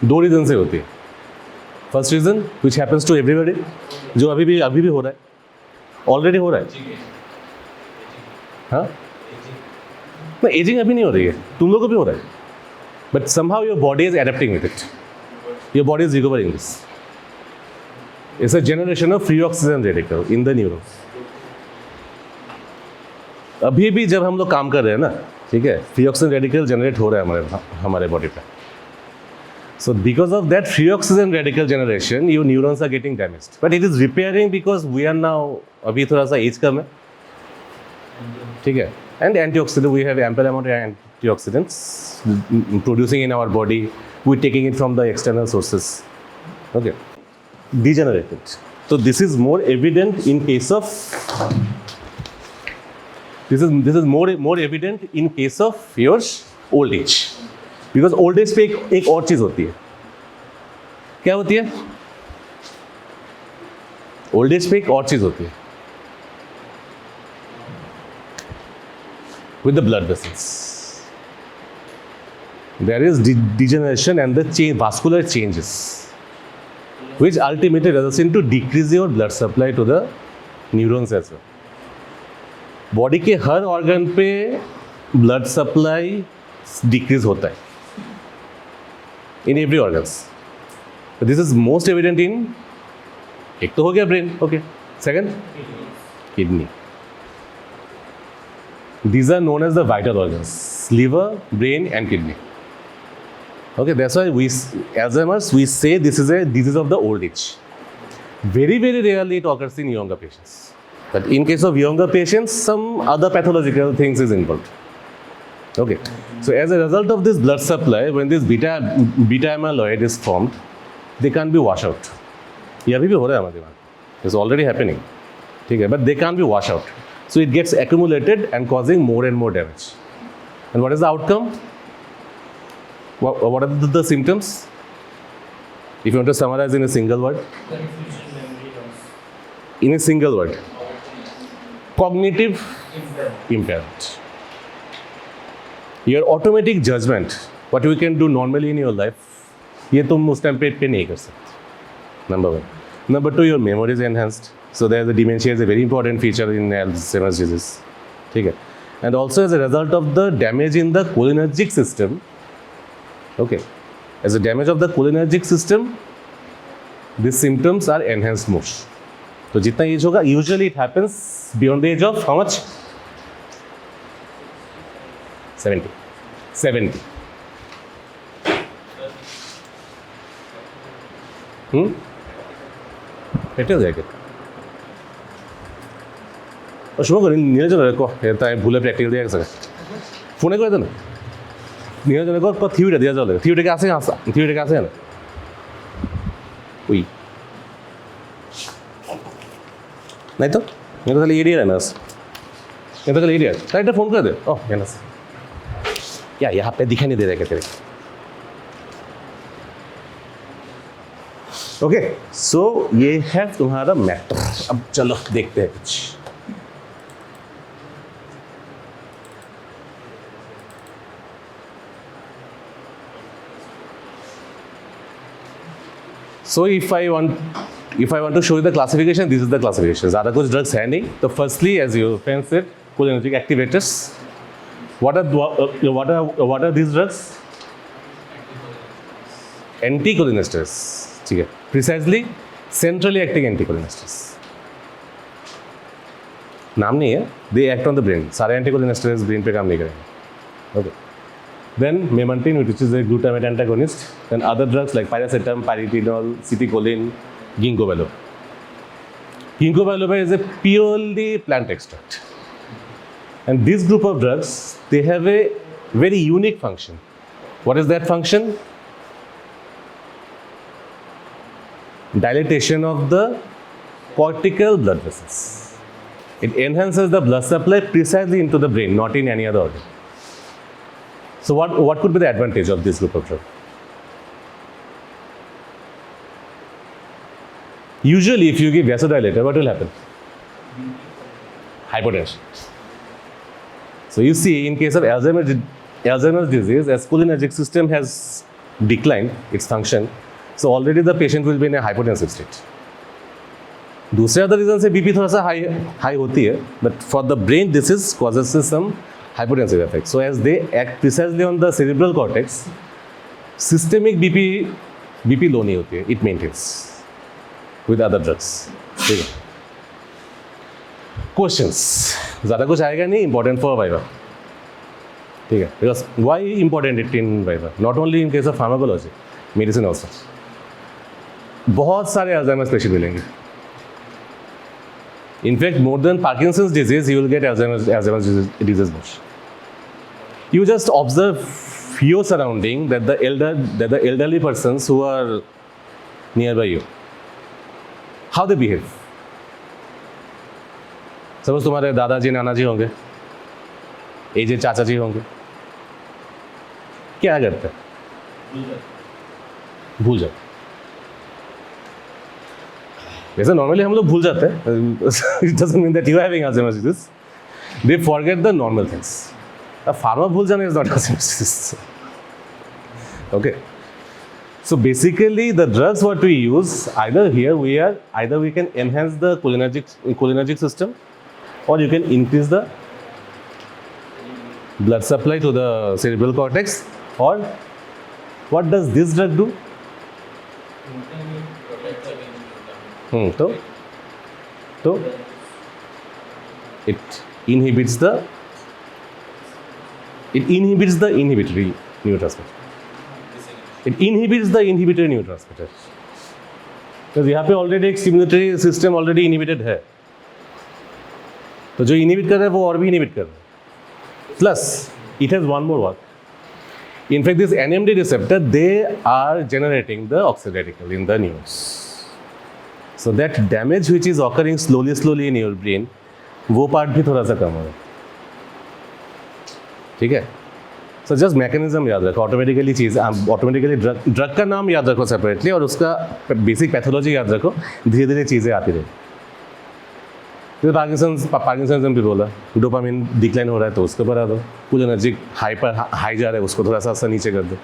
दो रीज़न से होती है. First reason which happens to everybody, जो अभी भी हो रहा है, ऑलरेडी हो रहा है. हाँ, ना एजिंग अभी नहीं हो रही है, तुम लोग को भी हो रहा है, but somehow your body is adapting with it, your body is recovering this. It's a generation of free oxygen radical in the neurons. अभी भी जब हम लोग काम कर रहे हैं ना, ठीक है, फ्री ऑक्सीजन रेडिकल जनरेट हो रहा है हमारे बॉडी पे. So because of that free oxygen radical generation, your neurons are getting damaged. But it is repairing because we are now, अभी थोड़ा सा एज कम है, ठीक है, and antioxidant, we have ample amount of antioxidants producing in our body. We're taking it from the external sources. Okay, degenerated. So this is more evident in case of this is more evident in case of your old age. Because old age पे एक और चीज़ होती है. क्या होती है? Old age पे एक और चीज़ होती है with the blood vessels. There is degeneration and the vascular changes which ultimately results in to decrease your blood supply to the neurons as well. Body के हर ऑर्गन पे ब्लड सप्लाई डिक्रीज होता है in every organs. But this is most evident in, एक तो हो गया brain, okay. Second, kidney. These are known as the vital organs: liver, brain, and kidney. Okay, that's why Alzheimer's, we say this is a disease of the old age. Very, very rarely it occurs in younger patients. But in case of younger patients, some other pathological things is involved. Okay, so as a result of this blood supply, when this beta-amyloid is formed, they can't be washed out. ये अभी भी हो रहा है हमारे दिमाग में. It's already happening. ठीक है, but they can't be washed out. So it gets accumulated and causing more and more damage. And what is the outcome? What are the symptoms? If you want to summarize in a single word. In a single word. Cognitive impairment. Your automatic judgment, what you can do normally in your life, ये तुम उस time पे नहीं कर सकते. Number one. Number two, your memory is enhanced. So there's a dementia is a very important feature in Alzheimer's disease. ठीक है. And also as a result of the damage in the cholinergic system, okay, as a damage of the cholinergic system, these symptoms are enhanced more. तो जितना as होगा, usually it happens beyond the age of how much? 70. এটা দেখে শুভ করি নিরঞ্জন তাই ভুলে practical দিয়ে গেছে ফোনে করে দেন নিরঞ্জনের থিওরিটা দেওয়া যাবে. থিওরিটাকে আছে থিওরিটাকে আছে না ওই नहीं तो ये तो खाली एरिया है ना, ये तो खाली एरिया है. राइट फोन कर दे. ओह है ना क्या यहाँ पे दिखाई नहीं दे रहा क्या तेरे? ओके, सो ये है तुम्हारा मैटर. अब चलो देखते हैं कुछ. So if I want to show you the classification, this is the classification. ज़्यादा कुछ drugs है नहीं. तो firstly, as your friend said, cholinergic activators. What are these drugs? Anticholinesterase. ठीक है. Precisely, centrally acting anticholinesterase. नाम नहीं है. They act on the brain. सारे anticholinesterase brain पे काम नहीं करेंगे. Okay. Then Memantine, which is a glutamate antagonist. Then other drugs like piracetam, pyridinol, citicoline, Ginkgo biloba. Ginkgo biloba is a purely plant extract. And this group of drugs, they have a very unique function. What is that function? Dilatation of the cortical blood vessels. It enhances the blood supply precisely into the brain, not in any other organ. So what could be the advantage of this group of drugs? Usually if you give vasodilator, what will happen? Hypotension. So you see, in case of Alzheimer's disease, as cholinergic system has decline its function, so already the patient will be in a hypotensive state. दूसरे other reason से BP थोड़ा सा high होती है, but for the brain this is causes some hypotensive effect. So as they act precisely on the cerebral cortex, systemic BP low नहीं होती है, it maintains with other drugs. ठीक है. Questions ज़्यादा कुछ आएगा नहीं, important for Viva. ठीक है. Because why important it in Viva? Not only in case of pharmacology, medicine also. बहुत सारे Alzheimer's पेशेंट मिलेंगे. In fact, more than Parkinson's disease, you will get Alzheimer's disease more. You just observe your surrounding, that the elderly persons who are nearby you, how they behave. Suppose तुम्हारे दादाजी नानाजी होंगे, aged चाचा जी होंगे, क्या करते हैं? भूल जाओ. वैसे नॉर्मली हम लोग भूल जाते हैं. It doesn't mean that you are having Alzheimer's disease. They forget the normal things. A pharma भूल जाना is not Alzheimer's disease. Okay. So basically, the drugs what we use, either we can enhance the cholinergic system, or you can increase the blood supply to the cerebral cortex. Or what does this drug do? So it inhibits the inhibitory neurotransmitter. It inhibits the inhibitory neurotransmitter. तो यहाँ पे already एक stimulatory system already inhibited है, तो जो inhibit कर रहा है वो और भी इनहिबिट कर रहा है. Plus it has one more work. In fact, this NMDA receptor, they are generating the oxyradical in the neurons. So that damage which is occurring slowly in your brain, वो part भी थोड़ा सा कम होगा. ठीक है. So just mechanism याद रखो, automatically drug का नाम याद रखो separately, और उसका basic pathology याद रखो. धीरे-धीरे चीज़ें आती रहें. जैसे पार्किंसन भी बोला, डोपामिन डिक्लाइन हो रहा है तो उसको बढ़ा दो. कोलिनर्जिक हाई जा रहा है, उसको थोड़ा सा नीचे कर दो.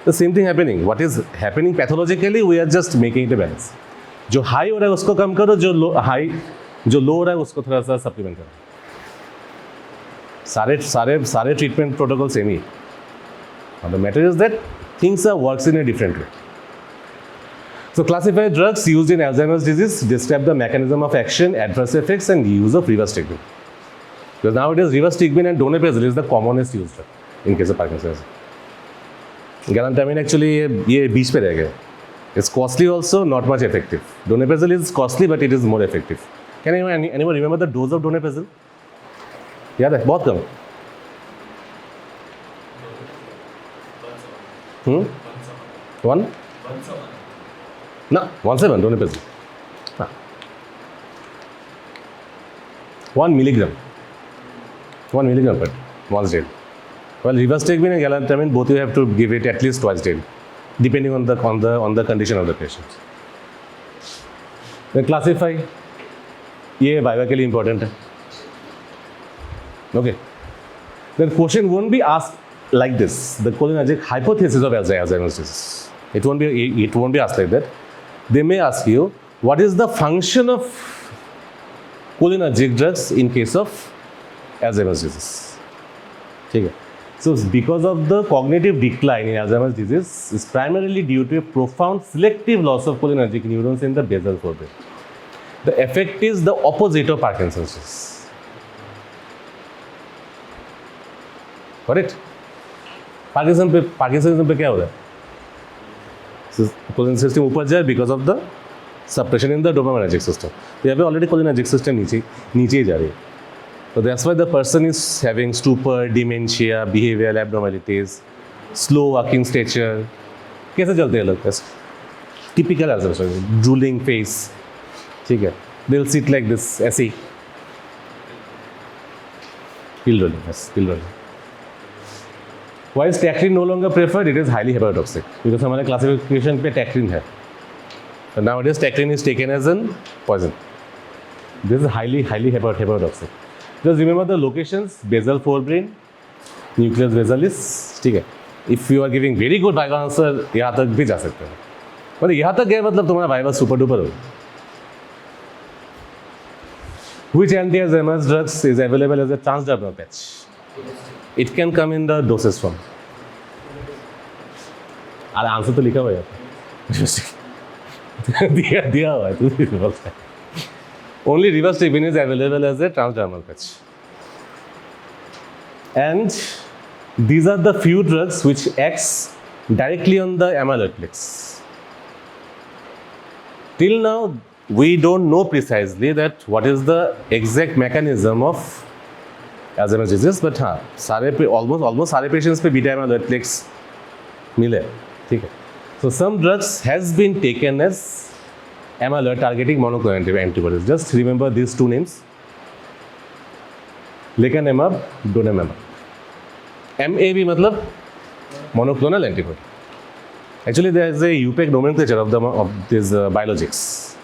The same thing happening. What is happening pathologically, we are just making it a balance. जो हाई हो रहा है उसको कम करो, जो लो हो रहा है उसको थोड़ा सा सप्लीमेंट करो. सारे ट्रीटमेंट प्रोटोकॉल सेम ही. The matter is that things are works in a different way. So classified drugs used in Alzheimer's disease describe the mechanism of action, adverse effects, and use of Rivastigmine. Because nowadays Rivastigmine and Donepezil is the commonest used drug in case of Parkinson's. Galantamine actually ये बीच पे रह गया. It's costly also, not much effective. Donepezil is costly but it is more effective. Can anyone remember the dose of Donepezil? याद है? बहुत कम. One? No, 1/7 Donepezil. 1 milligram. 1 milligram per once daily. Well, Rivastigmine and galantamine, both you have to give it at least twice daily, depending on the condition of the patient. Then classify. ये viva के लिए important है. Okay. Then question won't be asked like this. The cholinergic hypothesis of Alzheimer's disease. It won't be asked like that. They may ask you, what is the function of cholinergic drugs in case of Alzheimer's disease? ठीक है. So because of the cognitive decline in Alzheimer's disease is primarily due to a profound selective loss of cholinergic neurons in the basal forebrain. The effect is the opposite of Parkinson's disease. Correct? Parkinsonism पे क्या हो रहा है? Cholinergic system ऊपर जाए because of the suppression in the dopaminergic system. तो यहाँ पे ऑलरेडी कोलिनर्जिक सिस्टम नीचे ही जा रही है. तो that's why the person is having stupor, dementia, behavioural abnormalities, slow walking stature. कैसे चलते हैं लोग? Typical Alzheimer's, drooling face. ठीक है. They will sit like this, ऐसे ही pill rolling. Why is tacrine no longer preferred? It is highly hepatotoxic. Because हमारे classification पे tacrine है. So nowadays tacrine is taken as an poison. This is highly hepatotoxic. Just remember the locations: basal forebrain, nucleus basalis. ठीक है. If you are giving very good viva answer यहाँ तक भी जा सकते हो, मतलब यहाँ तक गए मतलब तुम्हारा वाइवा सुपर डुपर हो. Which anti-Alzheimer's drugs is available as a transdermal patch? It can come in the dosage form. अरे आंसर तो लिखा हुआ है दिया हुआ है तू भी बोलता है. Only Rivastigmine is available as a transdermal patch. And these are the few drugs which acts directly on the amyloid plaques. Till now, we don't know precisely that what is the exact mechanism of Alzheimer's disease, but हाँ almost सारे patients पे Beta-Amyloid plaques मिले, ठीक है. So some drugs has been taken as amyloid targeting monoclonal antibodies. Just remember these two names: lecanemab, donemezil. MAB मतलब monoclonal antibody. Actually, there is a UPEC nomenclature of these biologics.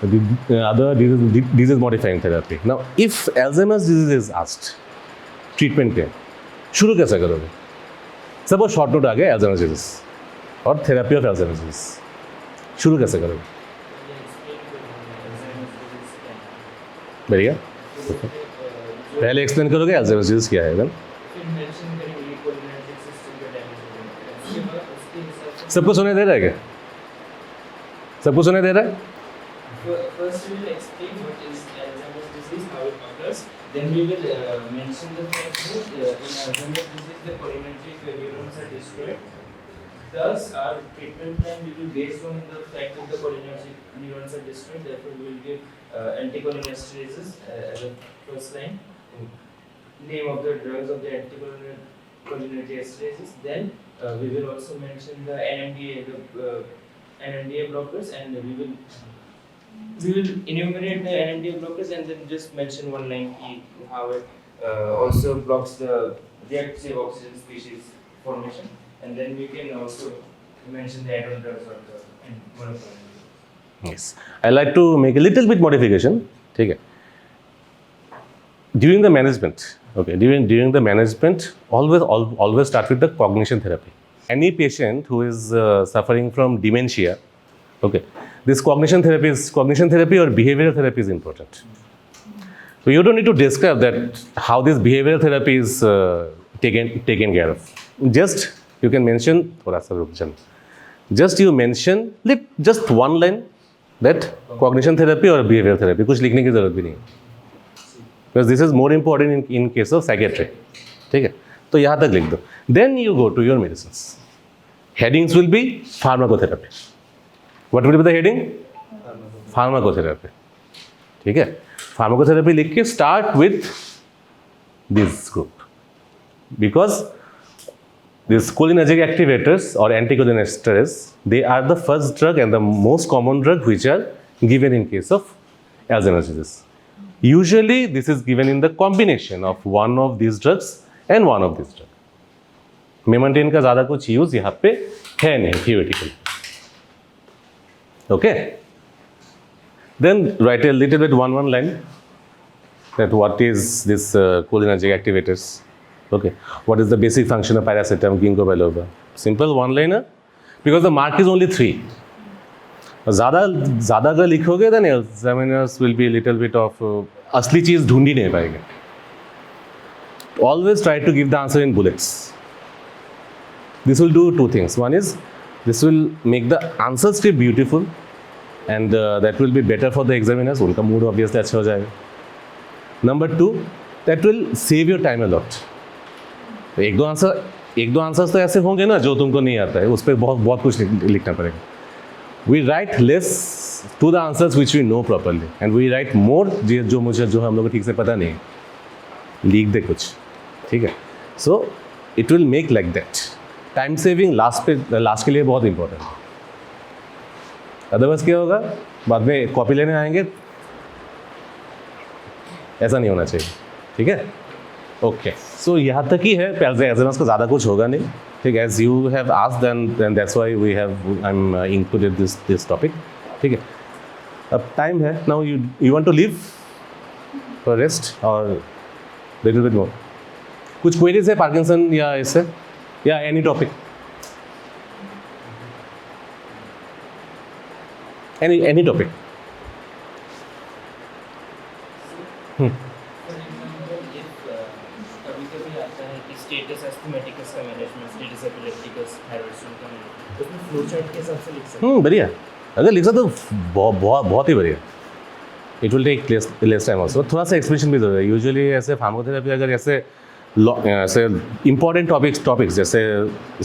The other disease modifying therapy. Now, if Alzheimer's disease is asked, treatment क्या शुरू कैसे करोगे? Suppose short note आ गया Alzheimer's disease और therapy of Alzheimer's disease शुरू कैसे करोगे? बढ़िया. पहले एक्सप्लेन करोगे Alzheimer's disease क्या है? सबको सुनाई दे रहा है क्या? सबको सुनाई दे रहा है? First we will explain what is Alzheimer's disease, how it occurs. Then we will mention the fact that in Alzheimer's disease the cholinergic neurons are destroyed. Thus, our treatment plan will be based on the fact that the cholinergic neurons are destroyed. Therefore, we will give anticholinesterases as a first line. Name of the drugs of the anticholinergic esterases. Then we will also mention the NMDA, NMDA blockers, and we will enumerate the NMDA blockers and then just mention one line how it also blocks the reactive oxygen species formation, and then we can also mention the add-on drugs or the monoclonal. Yes, I like to make a little bit modification. ठीक है. During the management, okay, during the management, always start with the cognition therapy. Any patient who is suffering from dementia, okay, this cognition therapy or behavioral therapy is important. So you don't need to describe that how this behavioral therapy is taken care of. Just you can mention just you mention just one line that cognition therapy or behavioral therapy. कुछ लिखने की जरूरत भी नहीं है. Because this is more important in case of psychiatry. ठीक है, तो यहाँ तक लिख दो. Then you go to your medicines. Headings will be pharmacotherapy. What will be the heading? Pharmacotherapy. ठीक है, pharmacotherapy लिख के start with this group, because these cholinergic activators or antagonistes, they are the first drug and the most common drug which are given in case of Alzheimer's disease. Usually, this is given in the combination of one of these drugs and one of these drugs. Memantine का ज़्यादा कुछ use यहाँ पे है नहीं theoretically. Okay. Then write a little bit one line that what is this cholinergic activators. Okay. What is the basic function of paracetamol, Ginkgo, Biloba? Simple one liner, because the mark is only 3. ज़्यादा अगर लिखोगे then examiners will be a little bit of असली चीज़ ढूंढ ही नहीं पाएंगे. Always try to give the answer in bullets. This will do two things. One is this will make the answer script beautiful, and that will be better for the examiners. उनका mood obviously अच्छा हो जाएगा. Number 2, that will save your time a lot. एक दो answers तो ऐसे होंगे ना जो तुमको नहीं आता है, उस पर बहुत कुछ लिखना पड़ेगा. We write less to the answers which we know properly, and we write more जो हम लोग को ठीक से पता नहीं, लिख दे कुछ, ठीक है. So it will make like that. Time saving last के लिए बहुत important है. अदरवाइज क्या होगा, बाद में कॉपी लेने आएंगे, ऐसा नहीं होना चाहिए, ठीक है. ओके, सो यहाँ तक ही है. एग्जाम्स का ज़्यादा कुछ होगा नहीं, ठीक है. As you have asked then that's why we have I am included this topic, ठीक है. अब टाइम है. Now you want to leave for rest और लिटिल बिट मोर? कुछ क्वेरीज है पार्किंसन या इससे, या any topic, any topic? For example कभी-कभी आता है कि स्टेटस एस्थमेटिकस का मैनेजमेंट, स्टेटस एपिलेप्टिकस, थायराइड का मैनेजमेंट, उसमें फ्लो चार्ट के हिसाब से लिख सकते हैं। बढ़िया, अगर लिख सकते तो बहुत ही बढ़िया। It will take less time also, थोड़ा सा एक्सप्लेनेशन भी जरूरी है। यूजुअली ऐसे फार्माकोथेरेपी अगर ऐसे इंपॉर्टेंट टॉपिक्स जैसे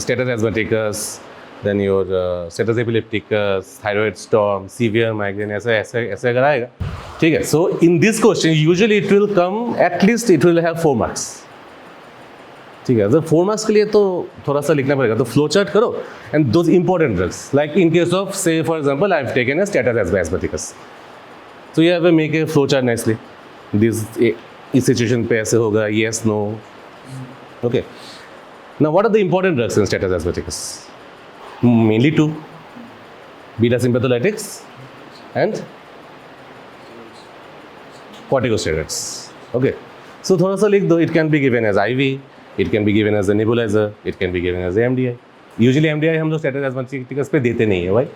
status asthmaticus, then your status epilepticus, thyroid storm, severe migraine, ऐसे अगर आएगा, ठीक है। So in this question usually it will come, at least it will have 4 marks, ठीक है। तो 4 मार्क्स के लिए तो थोड़ा सा लिखना पड़ेगा, तो फ्लो चार्ट करो and those important drugs, like in case of say for example I have taken a status asthmaticus, तो you have make a flow chart nicely, इस सिचुएशन पे ऐसे होगा, yes no, okay. Now what are the important drugs in status asthmaticus? Mainly 2, beta sympatholytics and corticosteroids. Okay, so थोड़ा सा लिख दो. It can be given as IV, it can be given as a nebulizer, it can be given as a MDI. Usually MDI हम लोग status asthmaticus पे देते नहीं है, why?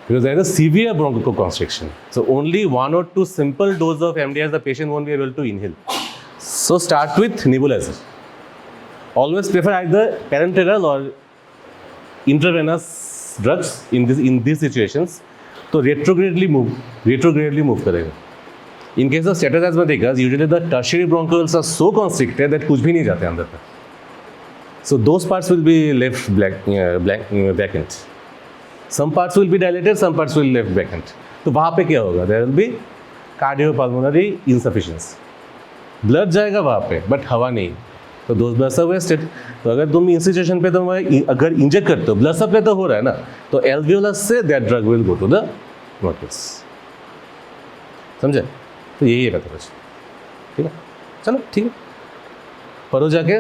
Because there is a severe bronchoconstriction. So only 1 or 2 simple dose of MDI the patient won't be able to inhale. So start with nebulizer. Always prefer either parenteral or intravenous drugs in these situations. तो retrogradely move करेगा. In case of status asthmaticus, usually the tertiary bronchioles are so constricted that कुछ भी नहीं जाते अंदर तक. So those parts will be left vacant. Some parts will be dilated, some parts will left vacant. तो वहाँ पे क्या होगा? There will be cardiopulmonary insufficiency. Blood जाएगा वहाँ पे, but हवा नहीं. तो those bloods are wasted. तो अगर तुम इस सिचुएशन पे तुम अगर इंजेक्ट करते हो, ब्लड सप्लाई तो हो रहा है ना, तो एल्वियोलस से that drug will go to the bronchials. समझे? तो यही है पता, ठीक है. चलो ठीक है, पढ़ो जाके.